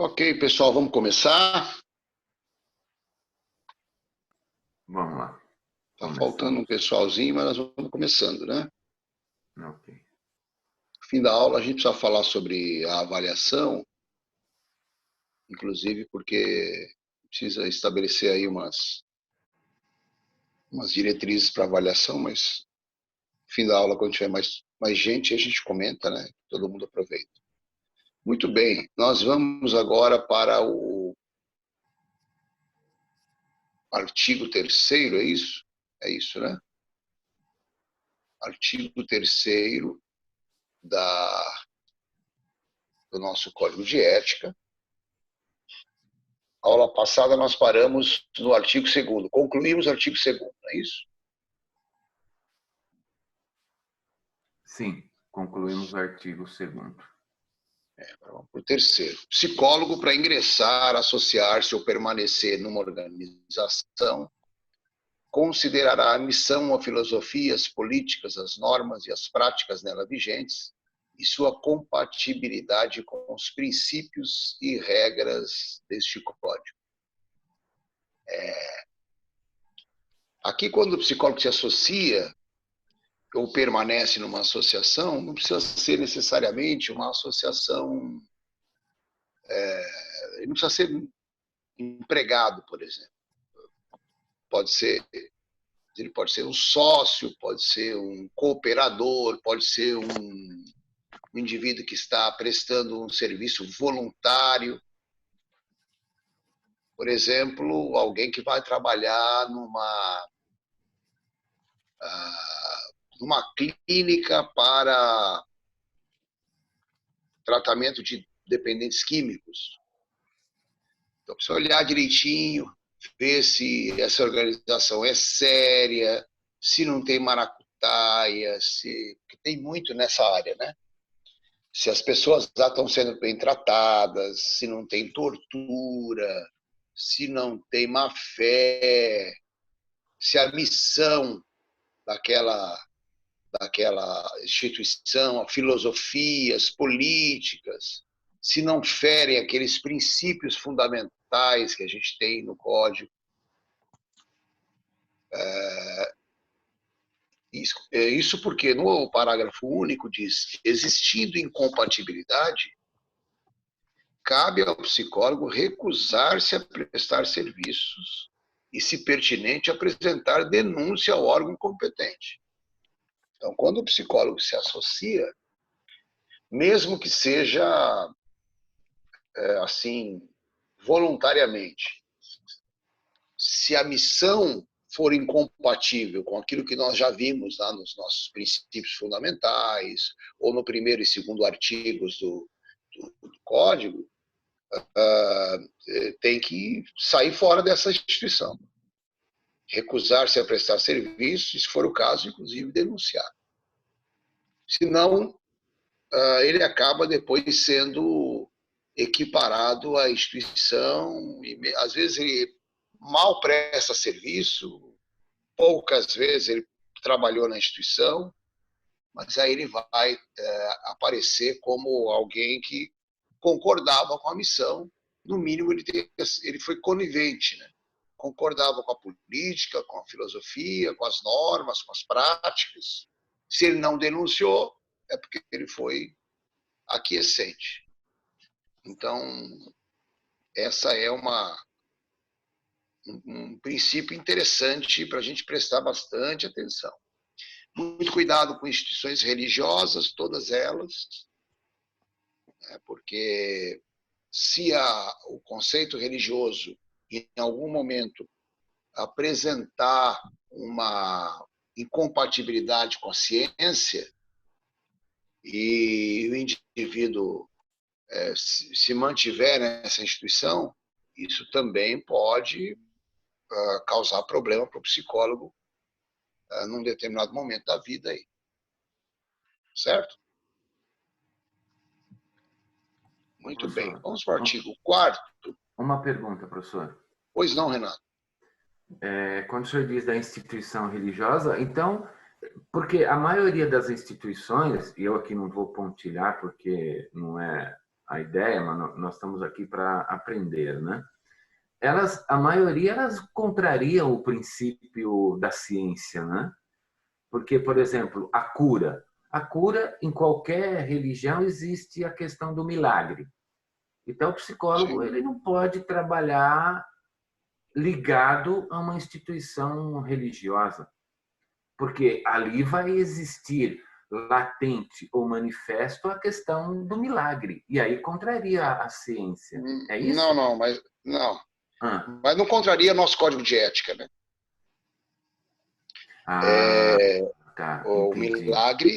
Ok, pessoal, vamos começar. Vamos lá. Tá faltando um pessoalzinho, mas nós vamos começando, né? Ok. No fim da aula, a gente precisa falar sobre a avaliação, inclusive porque precisa estabelecer aí umas diretrizes para avaliação, mas no fim da aula, quando tiver mais gente, a gente comenta, né? Todo mundo aproveita. Muito bem, nós vamos agora para o artigo 3º, é isso? É isso, né? Artigo 3º do nosso Código de Ética. A aula passada nós paramos no artigo 2º, concluímos o artigo 2º, não é isso? Sim, concluímos o artigo 2º. Vamos para o 3º. Psicólogo, para ingressar, associar-se ou permanecer numa organização, considerará a missão, a filosofia, as políticas, as normas e as práticas nela vigentes e sua compatibilidade com os princípios e regras deste código. Aqui, quando o psicólogo se associa ou permanece numa associação, não precisa ser necessariamente uma associação, ele não precisa ser empregado, por exemplo. Ele pode ser um sócio, pode ser um cooperador, pode ser um indivíduo que está prestando um serviço voluntário. Por exemplo, alguém que vai trabalhar numa clínica para tratamento de dependentes químicos. Então, precisa olhar direitinho, ver se essa organização é séria, se não tem maracutaia, porque tem muito nessa área, né? Se as pessoas já estão sendo bem tratadas, se não tem tortura, se não tem má fé, se a missão daquela instituição, a filosofia, as políticas, se não ferem aqueles princípios fundamentais que a gente tem no Código. Isso porque no parágrafo único diz: existindo incompatibilidade, cabe ao psicólogo recusar-se a prestar serviços e, se pertinente, apresentar denúncia ao órgão competente. Então, quando o psicólogo se associa, mesmo que seja assim, voluntariamente, se a missão for incompatível com aquilo que nós já vimos lá nos nossos princípios fundamentais, ou no 1º e 2º artigos do Código, tem que sair fora dessa instituição. Recusar-se a prestar serviço, e, se for o caso, inclusive denunciar. Senão, ele acaba depois sendo equiparado à instituição, e às vezes ele mal presta serviço, poucas vezes ele trabalhou na instituição, mas aí ele vai aparecer como alguém que concordava com a missão, no mínimo ele foi conivente, né? Concordava com a política, com a filosofia, com as normas, com as práticas. Se ele não denunciou, é porque ele foi aquiescente. Então, essa é um princípio interessante para a gente prestar bastante atenção. Muito cuidado com instituições religiosas, todas elas, né, porque se o conceito religioso, em algum momento, apresentar uma incompatibilidade com a ciência e o indivíduo se mantiver nessa instituição, isso também pode causar problema para o psicólogo num determinado momento da vida aí. Certo? Muito Professor, bem. Vamos para o artigo 4º. Uma pergunta, professor. Pois não, Renato? Quando o senhor diz da instituição religiosa, então, porque a maioria das instituições, e eu aqui não vou pontilhar porque não é a ideia, mas nós estamos aqui para aprender, né? A maioria, elas contrariam o princípio da ciência, né? Porque, por exemplo, a cura em qualquer religião existe a questão do milagre. Então, o psicólogo Sim. ele não pode trabalhar ligado a uma instituição religiosa, porque ali vai existir latente ou manifesto a questão do milagre, e aí contraria a ciência. É Não, isso? não, mas não. Ah, Mas não contraria nosso código de ética, né? ah tá, O entendi. milagre,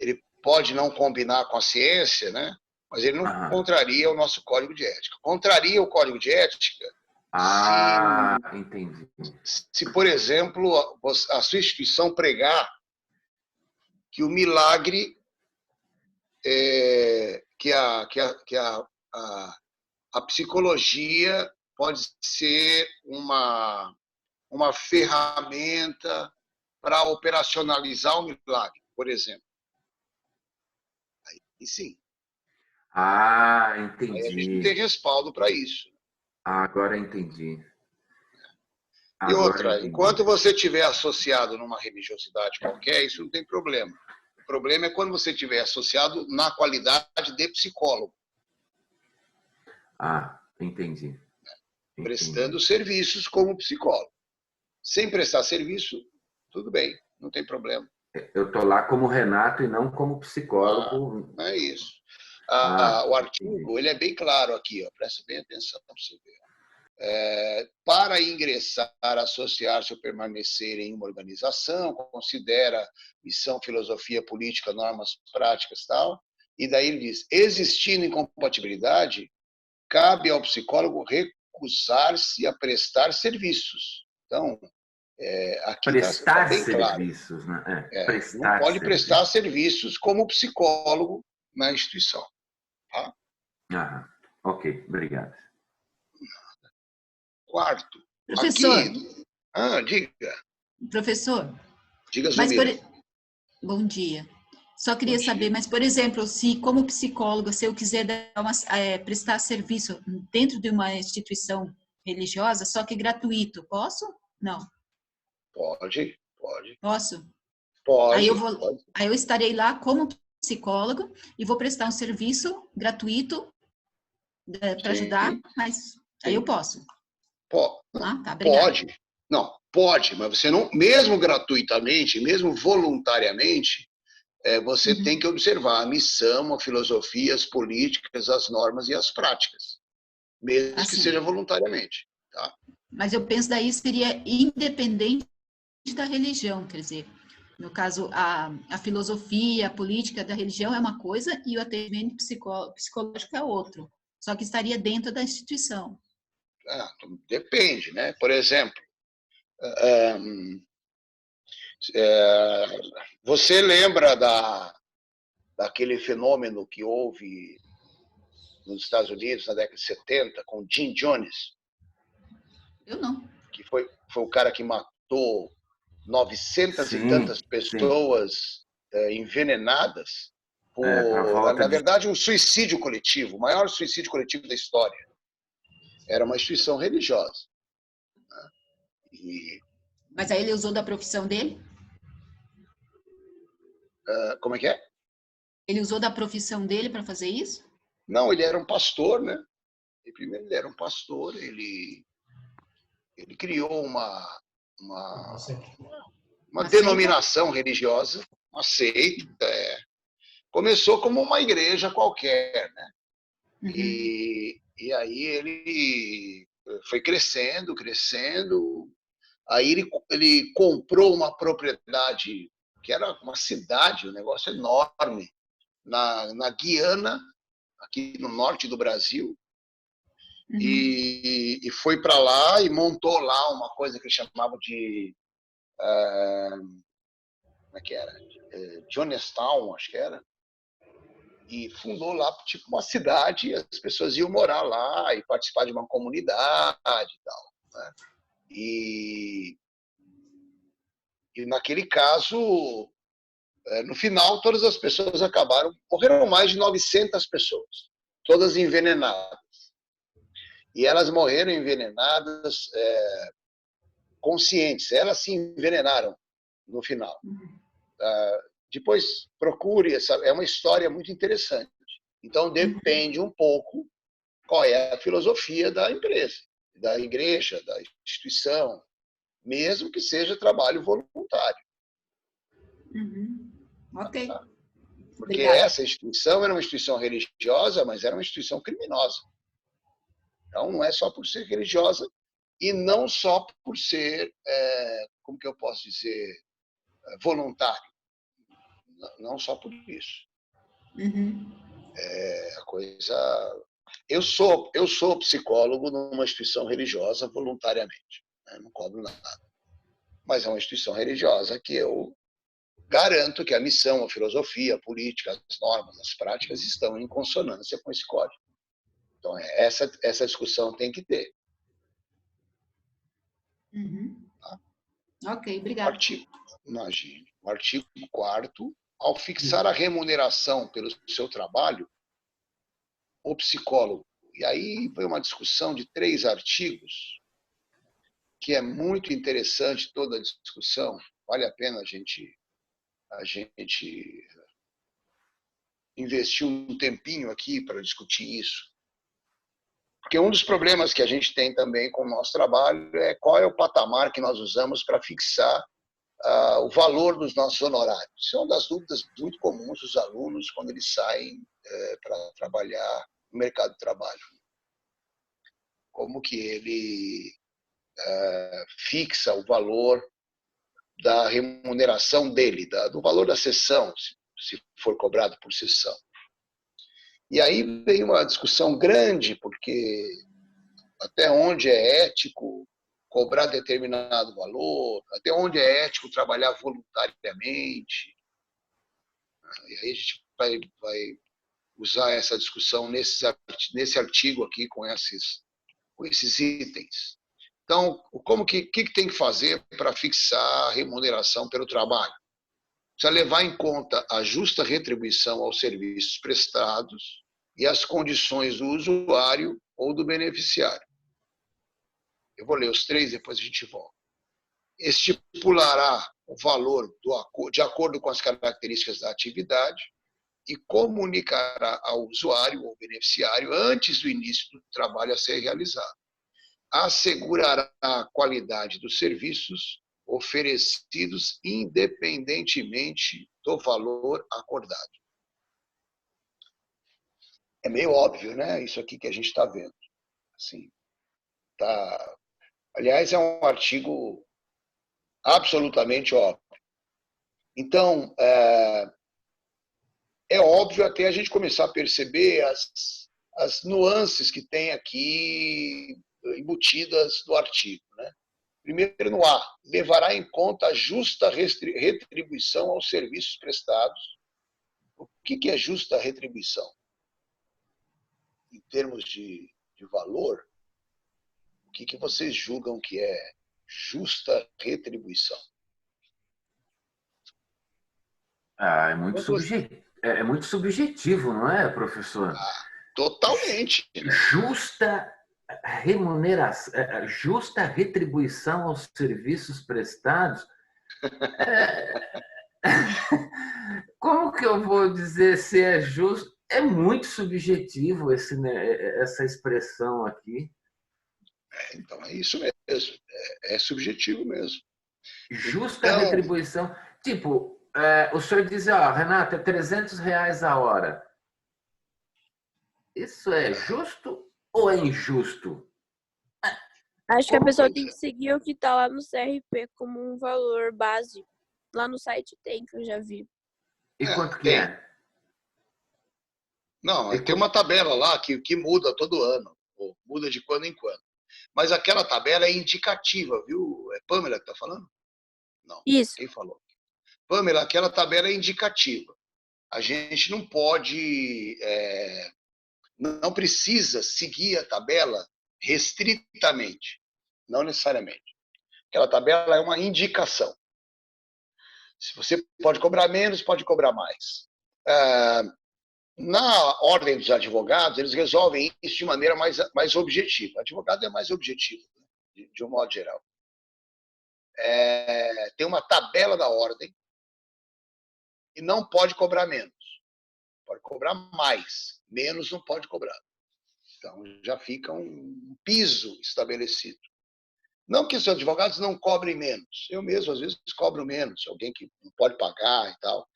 ele pode não combinar com a ciência, né? Mas ele não Ah, contraria o nosso código de ética. Contraria o código de ética se, entendi. se por exemplo, a sua instituição pregar que o milagre que a psicologia pode ser uma ferramenta para operacionalizar o milagre, por exemplo. E sim, aí a gente não Entendi. tem respaldo para isso. Agora entendi. E Agora outra, entendi. enquanto você estiver associado numa religiosidade qualquer, isso não tem problema. O problema é quando você estiver associado na qualidade de psicólogo, Entendi. prestando Entendi. serviços como psicólogo. Sem prestar serviço, tudo bem, não tem problema. Eu tô lá como Renato e não como Ah, psicólogo. é isso. O Entendi. artigo ele é bem claro aqui, ó, presta bem atenção para você ver. Para ingressar, associar-se ou permanecer em uma organização, considera missão, filosofia, política, normas, práticas e tal. E daí ele diz, existindo incompatibilidade, cabe ao psicólogo recusar-se a prestar serviços. Então, aqui está Prestar bem claro. serviços, né? Não Prestar pode prestar serviços. serviços como psicólogo na instituição. Tá? Ok, obrigado. Quarto, Professor, aqui. Diga. professor, Diga, mas Zumira. bom dia. Só Bom queria saber, dia. mas por exemplo, se como psicóloga, se eu quiser prestar serviço dentro de uma instituição religiosa, só que gratuito, posso? Não, Pode, pode. posso. Pode, pode. Aí eu estarei lá como psicólogo e vou prestar um serviço gratuito para ajudar, Sim, mas aí eu sim. posso. Não, Tá, obrigada. pode. Não, pode, mas você não, mesmo gratuitamente, mesmo voluntariamente, você tem Uhum. que observar a missão, a filosofia, as políticas, as normas e as práticas, mesmo que seja Assim, voluntariamente. Tá? mas eu penso daí seria independente da religião, quer dizer, no caso, a filosofia, a política da religião é uma coisa e o atendimento psicológico é outro, só que estaria dentro da instituição. Depende, né? Por exemplo, é, você lembra daquele fenômeno que houve nos Estados Unidos na década de 70 com Jim Jones, Eu não. que foi o cara que matou 900 e Sim, tantas sim. pessoas envenenadas Para por, volta na de. verdade, um suicídio coletivo, o maior suicídio coletivo da história. Era uma instituição religiosa. E, Mas aí ele usou da profissão dele? como é que é? Ele usou da profissão dele para fazer isso? Não, ele era um pastor, né? E primeiro ele era um pastor, ele criou uma, uma Uma seita? denominação religiosa, uma seita. Começou como uma igreja qualquer, né? Uhum. E aí ele foi crescendo, crescendo. Aí ele comprou uma propriedade que era uma cidade, um negócio enorme, na Guiana, aqui no norte do Brasil, Uhum. e foi para lá e montou lá uma coisa que eles chamavam de. Como é que era? Jonestown, acho que era. E fundou lá tipo uma cidade, as pessoas iam morar lá e participar de uma comunidade e tal. Né? E naquele caso, No final, todas as pessoas acabaram, morreram mais de 900 pessoas, todas envenenadas. E elas morreram envenenadas conscientes, elas se envenenaram no final. Depois procure, é uma história muito interessante. Então depende um pouco qual é a filosofia da empresa, da igreja, da instituição, mesmo que seja trabalho voluntário. Ok. Porque Obrigada. essa instituição era uma instituição religiosa, mas era uma instituição criminosa. Então não é só por ser religiosa e não só por ser, como que eu posso dizer, voluntário. Não só por isso. A coisa. Eu sou psicólogo numa instituição religiosa voluntariamente. Né? Não cobro nada. Mas é uma instituição religiosa que eu garanto que a missão, a filosofia, a política, as normas, as práticas estão em consonância com esse código. Então, essa discussão tem que ter. Tá? Ok, obrigada. Imagine, o artigo 4º, ao fixar a remuneração pelo seu trabalho, o psicólogo, e aí foi uma discussão de 3 artigos, que é muito interessante toda a discussão, vale a pena a gente investir um tempinho aqui para discutir isso. Porque um dos problemas que a gente tem também com o nosso trabalho é qual é o patamar que nós usamos para fixar o valor dos nossos honorários. Isso é uma das dúvidas muito comuns dos alunos quando eles saem para trabalhar no mercado de trabalho. Como que ele fixa o valor da remuneração dele, do valor da sessão, se for cobrado por sessão. E aí vem uma discussão grande, porque até onde é ético cobrar determinado valor, até onde é ético trabalhar voluntariamente. E aí a gente vai usar essa discussão nesse artigo aqui com esses itens. Então, como que tem que fazer para fixar a remuneração pelo trabalho? Precisa levar em conta a justa retribuição aos serviços prestados e as condições do usuário ou do beneficiário. Eu vou ler os 3, depois a gente volta. Estipulará o valor de acordo com as características da atividade e comunicará ao usuário ou beneficiário antes do início do trabalho a ser realizado. Assegurará a qualidade dos serviços oferecidos independentemente do valor acordado. É meio óbvio, né? Isso aqui que a gente está vendo. Assim, tá. Aliás, é um artigo absolutamente óbvio. Então, é óbvio até a gente começar a perceber as nuances que tem aqui embutidas no artigo. Né? Primeiro, no A, levará em conta a justa retribuição aos serviços prestados. O que é justa retribuição? Em termos de valor, o que vocês julgam que é justa retribuição? É muito subjetivo, não é, professor? Totalmente. Né? Justa remuneração, justa retribuição aos serviços prestados. Como que eu vou dizer se é justo? É muito subjetivo essa expressão aqui. Então, é isso mesmo. É subjetivo mesmo. Justa retribuição. Tipo, o senhor diz, Renato, é R$300 a hora. Isso é justo ou é injusto? Acho que a pessoa tem que seguir o que está lá no CRP como um valor base. Lá no site tem, que eu já vi. E quanto que é? Não, tem uma tabela lá que muda todo ano. Ou muda de quando em quando. Mas aquela tabela é indicativa, viu? É Pamela que está falando? Não. Isso. Quem falou? Pamela, aquela tabela é indicativa. A gente não pode, não precisa seguir a tabela restritamente. Não necessariamente. Aquela tabela é uma indicação. Se você pode cobrar menos, pode cobrar mais. Na ordem dos advogados, eles resolvem isso de maneira mais objetiva. O advogado é mais objetivo, né? De um modo geral. Tem uma tabela da ordem e não pode cobrar menos. Pode cobrar mais. Menos não pode cobrar. Então, já fica um piso estabelecido. Não que os advogados não cobrem menos. Eu mesmo, às vezes, cobro menos. Alguém que não pode pagar e tal.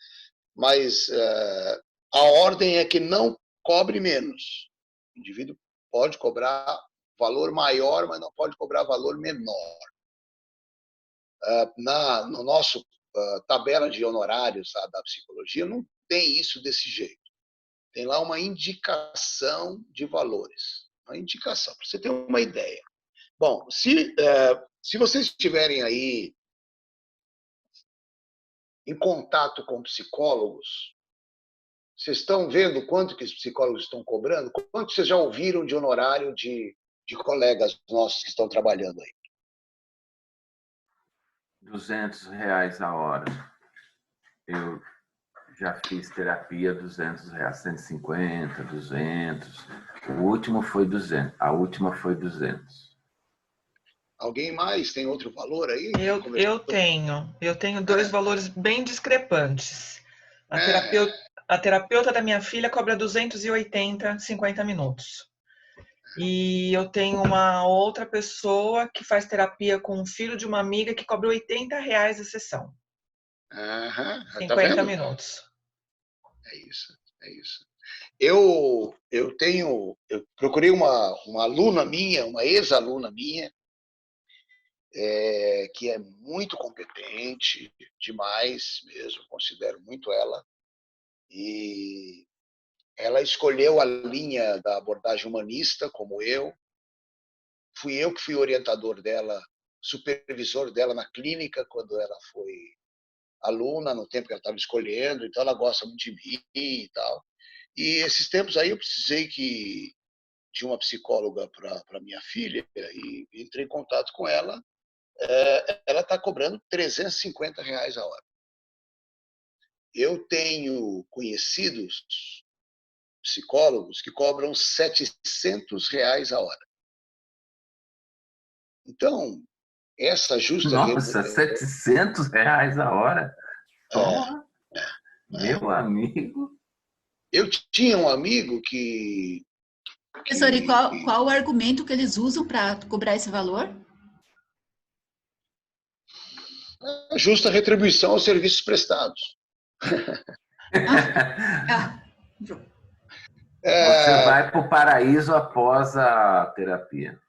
Mas a ordem é que não cobre menos. O indivíduo pode cobrar valor maior, mas não pode cobrar valor menor. No nosso tabela de honorários da psicologia, não tem isso desse jeito. Tem lá uma indicação de valores. Uma indicação, para você ter uma ideia. Bom, se vocês estiverem aí em contato com psicólogos, vocês estão vendo quanto que os psicólogos estão cobrando? Quanto vocês já ouviram de honorário de colegas nossos que estão trabalhando aí? R$ 200 a hora. Eu já fiz terapia R$ 200, 150, 200. O último foi 200. A última foi 200. Alguém mais tem outro valor aí? Eu tenho dois valores bem discrepantes. A terapeuta da minha filha cobra 280, 50 minutos. E eu tenho uma outra pessoa que faz terapia com o filho de uma amiga que cobra R$ 80 a sessão. 50 minutos. É isso. Eu procurei uma aluna minha, uma ex-aluna minha, que é muito competente, demais mesmo, considero muito ela. E ela escolheu a linha da abordagem humanista, como eu. Fui eu que fui orientador dela, supervisor dela na clínica, quando ela foi aluna, no tempo que ela estava escolhendo. Então, ela gosta muito de mim e tal. E esses tempos aí eu precisei de uma psicóloga para minha filha e entrei em contato com ela. Ela está cobrando R$ 350 a hora. Eu tenho conhecidos psicólogos que cobram R$ 700 a hora. Então, essa justa... Nossa, R$ 700 a hora? Meu amigo. Eu tinha um amigo que... Professor, e qual o argumento que eles usam para cobrar esse valor? A justa retribuição aos serviços prestados. Você vai para o paraíso após a terapia.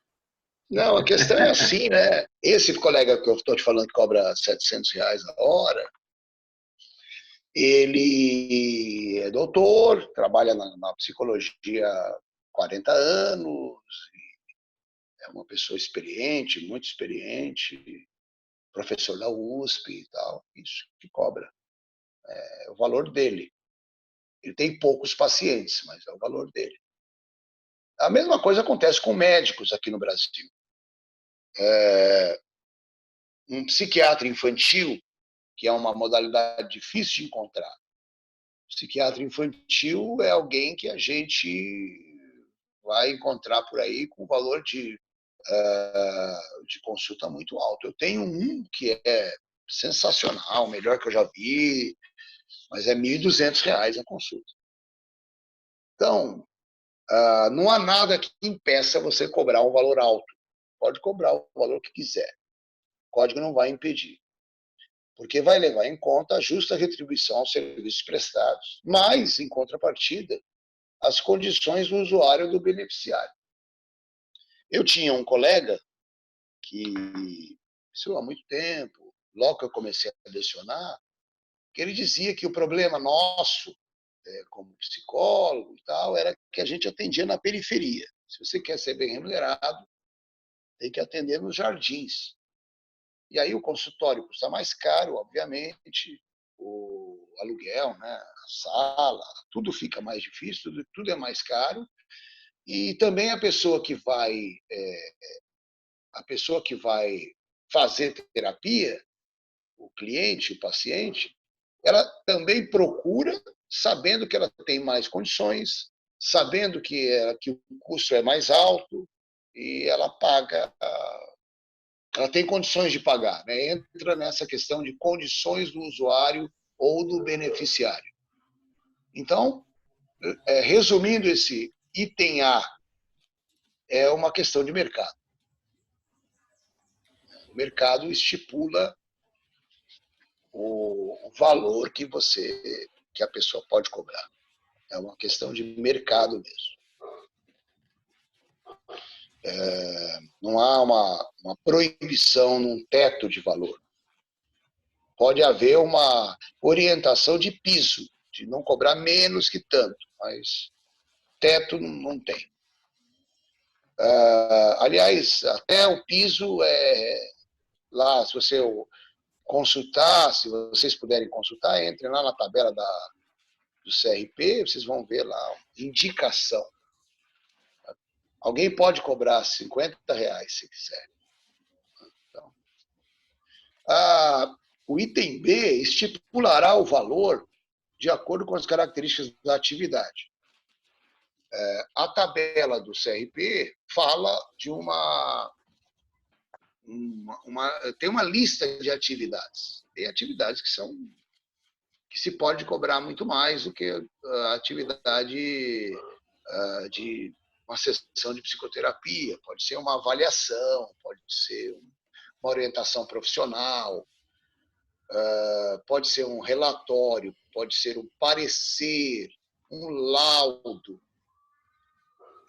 Não, a questão é assim, né? Esse colega que eu estou te falando que cobra R$ 700 a hora, ele é doutor, trabalha na psicologia há 40 anos, é uma pessoa experiente, muito experiente, professor da USP e tal, isso que cobra. É o valor dele. Ele tem poucos pacientes, mas é o valor dele. A mesma coisa acontece com médicos aqui no Brasil. Um psiquiatra infantil, que é uma modalidade difícil de encontrar. Psiquiatra infantil é alguém que a gente vai encontrar por aí com valor de consulta muito alto. Eu tenho um que é sensacional, o melhor que eu já vi, mas é R$ 1.200 a consulta. Então, não há nada que impeça você cobrar um valor alto. Pode cobrar o valor que quiser. O código não vai impedir, porque vai levar em conta a justa retribuição aos serviços prestados, mas, em contrapartida, as condições do usuário ou do beneficiário. Eu tinha um colega que, isso há muito tempo, logo que eu comecei a lecionar, que ele dizia que o problema nosso, como psicólogo e tal, era que a gente atendia na periferia. Se você quer ser bem remunerado, tem que atender nos jardins. E aí o consultório custa mais caro, obviamente, o aluguel, né, a sala, tudo fica mais difícil, tudo é mais caro. E também a pessoa que vai fazer terapia, o cliente, o paciente, ela também procura, sabendo que ela tem mais condições, sabendo que o custo é mais alto, e ela paga, ela tem condições de pagar, né? Entra nessa questão de condições do usuário ou do beneficiário. Então, resumindo, esse item A é uma questão de mercado. O mercado estipula o valor que a pessoa pode cobrar. É uma questão de mercado mesmo. Não há uma proibição num teto de valor. Pode haver uma orientação de piso, de não cobrar menos que tanto, mas teto não tem. Aliás, até o piso lá, se você consultar, se vocês puderem consultar, entrem lá na tabela do CRP, vocês vão ver lá, indicação. Alguém pode cobrar R$50 se quiser. Então, o item B estipulará o valor de acordo com as características da atividade. A tabela do CRP fala de tem uma lista de atividades. Tem atividades que se pode cobrar muito mais do que a atividade de uma sessão de psicoterapia. Pode ser uma avaliação, pode ser uma orientação profissional, pode ser um relatório, pode ser um parecer, um laudo.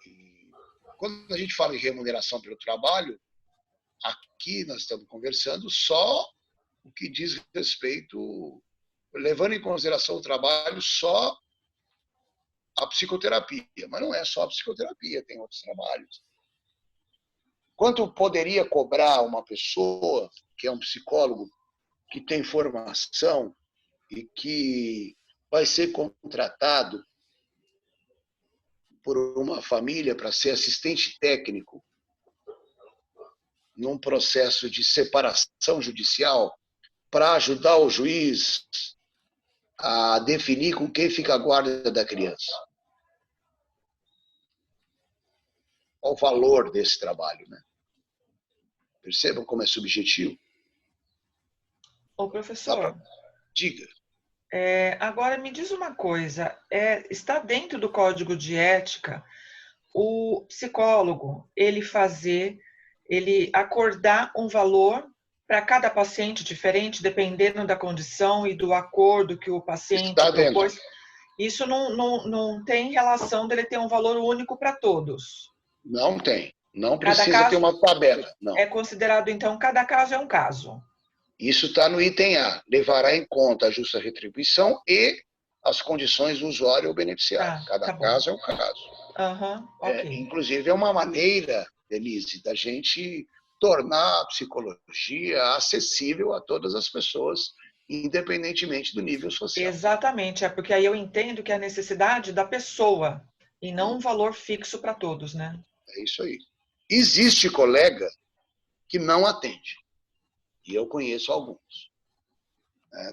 E quando a gente fala em remuneração pelo trabalho, aqui nós estamos conversando só o que diz respeito, levando em consideração o trabalho, só a psicoterapia. Mas não é só a psicoterapia, tem outros trabalhos. Quanto poderia cobrar uma pessoa que é um psicólogo que tem formação e que vai ser contratado por uma família para ser assistente técnico num processo de separação judicial para ajudar o juiz a definir com quem fica a guarda da criança? Qual o valor desse trabalho, né? Percebam como é subjetivo. Ô, professor, diga. Agora me diz uma coisa, está dentro do Código de Ética o psicólogo ele acordar um valor para cada paciente diferente, dependendo da condição e do acordo que o paciente propôs? Isso não tem relação dele ter um valor único para todos? Não tem. Não precisa ter uma tabela. Não. É considerado, então, cada caso é um caso? Isso está no item A. Levará em conta a justa retribuição e as condições do usuário ou beneficiário. Cada caso é um caso. Okay. Inclusive, é uma maneira, Denise, da gente tornar a psicologia acessível a todas as pessoas, independentemente do nível social. Exatamente, porque aí eu entendo que é a necessidade da pessoa e não um valor fixo para todos, né? É isso aí. Existe colega que não atende, e eu conheço alguns.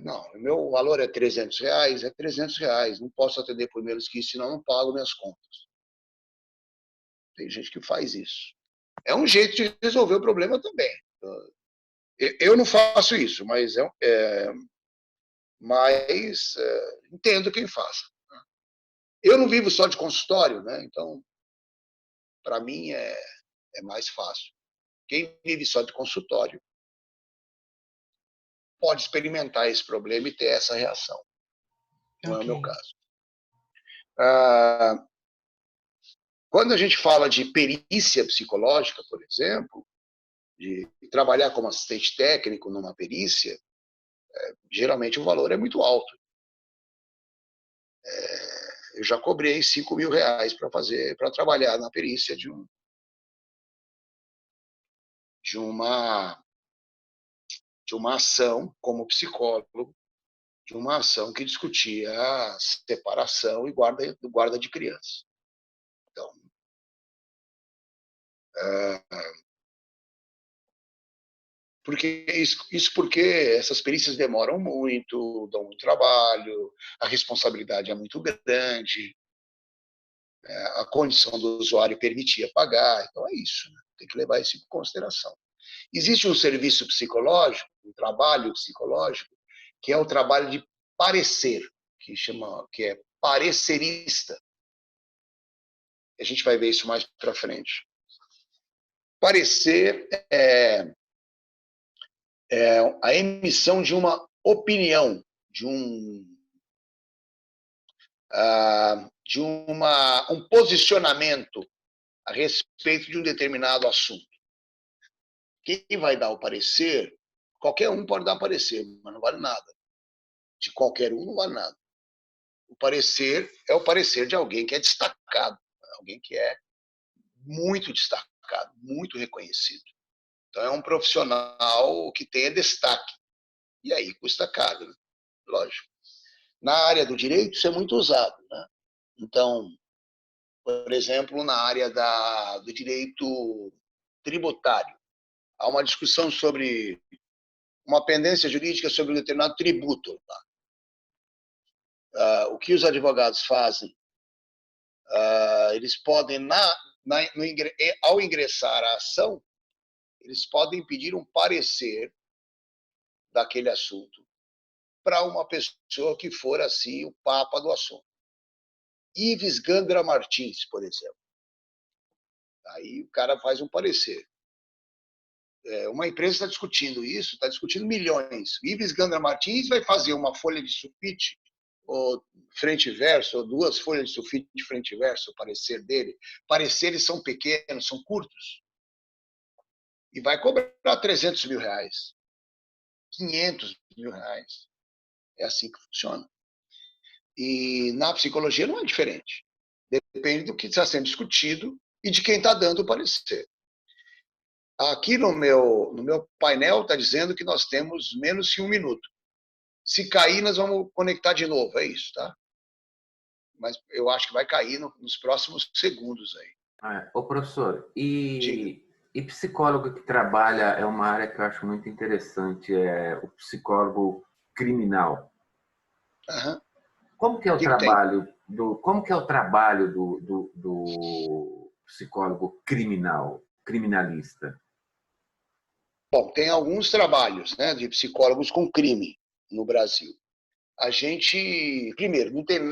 Não, o meu valor é R$300, é R$300, não posso atender por menos que isso, senão eu não pago minhas contas. Tem gente que faz isso. É um jeito de resolver o problema também. Eu não faço isso, mas entendo quem faça. Eu não vivo só de consultório, né? Então, para mim, é mais fácil. Quem vive só de consultório pode experimentar esse problema e ter essa reação. Não é o meu caso. Quando a gente fala de perícia psicológica, por exemplo, de trabalhar como assistente técnico numa perícia, geralmente o valor é muito alto. Eu já cobrei R$5.000 para trabalhar na perícia de uma ação como psicólogo, de uma ação que discutia a separação e guarda de criança. Então, Isso porque essas perícias demoram muito, dão muito trabalho, a responsabilidade é muito grande, a condição do usuário permitia pagar, então é isso, né? Tem que levar isso em consideração. Existe um serviço psicológico, um trabalho psicológico, que é o trabalho de parecer, que é parecerista. A gente vai ver isso mais para frente. Parecer é a emissão de uma opinião, um posicionamento a respeito de um determinado assunto. Quem vai dar o parecer, qualquer um pode dar parecer, mas não vale nada. De qualquer um não vale nada. O parecer é o parecer de alguém que é destacado, alguém que é muito destacado, muito reconhecido. Então, é um profissional que tenha destaque. E aí custa caro, né? Lógico. Na área do direito, isso é muito usado, né? Então, por exemplo, na área do direito tributário, há uma discussão sobre uma pendência jurídica sobre um determinado tributo. Tá? O que os advogados fazem? Eles podem, ao ingressar a ação, eles podem pedir um parecer daquele assunto para uma pessoa que for, assim, o papa do assunto. Ives Gandra Martins, por exemplo. Aí o cara faz um parecer. Uma empresa está discutindo isso, está discutindo milhões. Ives Gandra Martins vai fazer uma folha de sulfite, ou frente e verso, ou duas folhas de sulfite de frente e verso, o parecer dele. Pareceres são pequenos, são curtos. E vai cobrar R$300 mil, R$500 mil. É assim que funciona. E na psicologia não é diferente. Depende do que está sendo discutido e de quem está dando o parecer. Aqui no meu painel está dizendo que nós temos menos que 1 minuto. Se cair, nós vamos conectar de novo, é isso, tá? Mas eu acho que vai cair nos próximos segundos aí. Ô, professor, Diga. e psicólogo que trabalha, é uma área que eu acho muito interessante, é o psicólogo criminal. Uhum. Como que é o Que tem? trabalho do psicólogo criminalista? Bom, tem alguns trabalhos, né, de psicólogos com crime no Brasil. A gente, primeiro, não tem